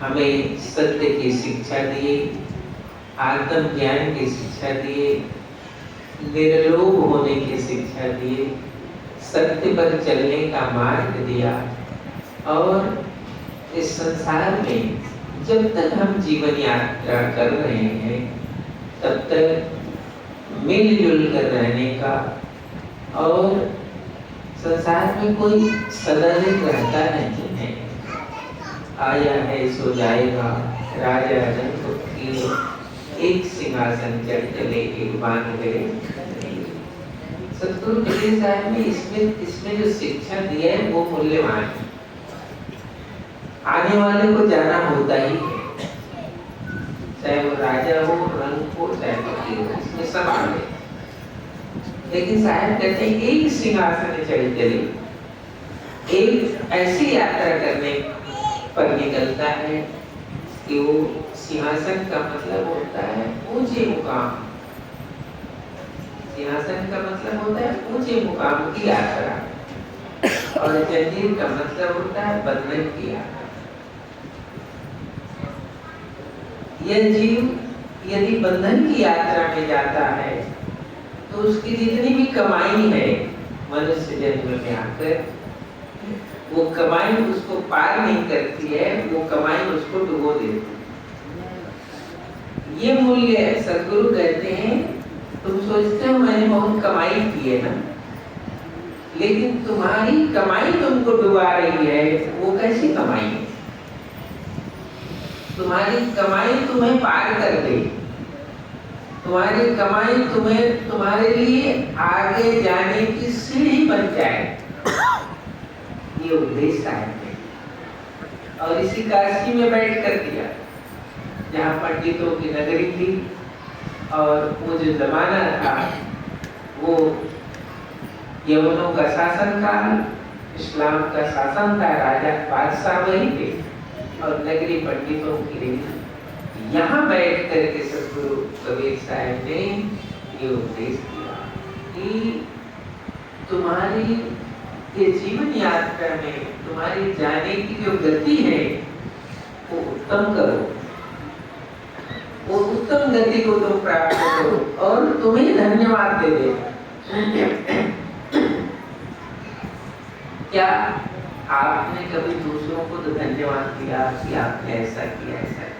हमें सत्य की शिक्षा दिए, आत्मज्ञान की शिक्षा दिए, निर्लोभ होने की शिक्षा दिए, सत्य पर चलने का मार्ग दिया। और इस संसार में जब तक हम जीवन यात्रा कर रहे हैं तब तक मिलजुल कर रहने का, और संसार में कोई सदैव रहता नहीं है। आया है सो जाएगा, राजा रंग की एक सिंहासन चढ़ चले, एक बान गए। सतगुरु कबीर साहब ने इसमें जो शिक्षा दिया है वो मूल्यवान है। आने वाले को जाना होता ही है, चाहे वो राजा हो, रंग हो, चाहे फकीर हो, इसमें सब आ गए। लेकिन साहब कहते हैं एक सिंहासन चढ़ चले, एक ऐसी यात्रा करने पर निकलता है कि वो सिंहासन का मतलब होता है ऊंचे मुकाम। सिंहासन का मतलब होता है ऊंचे मुकाम की यात्रा, और जंजीर का मतलब होता है बंधन की यात्रा। यह जीव यदि बंधन की यात्रा में जाता है तो उसकी जितनी भी कमाई है मनुष्य जन्म में आकर, वो कमाई उसको पार नहीं करती है, वो कमाई उसको डुबो देती है। ये मूल्य है। सदगुरु कहते हैं तुम सोचते हो मैंने बहुत कमाई की है ना, लेकिन तुम्हारी कमाई तुमको डुबा रही है। वो कैसी कमाई है? तुम्हारी कमाई तुम्हें पार कर दे, तुम्हारी कमाई तुम्हें तुम्हारे लिए आगे जाने की सीढ़ी बन जाए, ये उपदेश साहब ने। और इसी काशी में बैठ कर दिया जहाँ पंडितों की नगरी थी, और वो जो जमाना था वो यवनों का शासन काल, इस्लाम का शासन था, राजा बादशाह वही थे और नगरी पंडितों की रही। यहाँ बैठ करके सतगुरु कबीर साहब ने ये उपदेश दिया कि तुम्हारी ये जीवन यात्रा में तुम्हारी जाने की जो गति है वो उत्तम करो, वो उत्तम गति को तुम प्राप्त करो और तुम्हें धन्यवाद दे दे। क्या आपने कभी दूसरों को तो धन्यवाद दिया कि आपने ऐसा किया, ऐसा किया?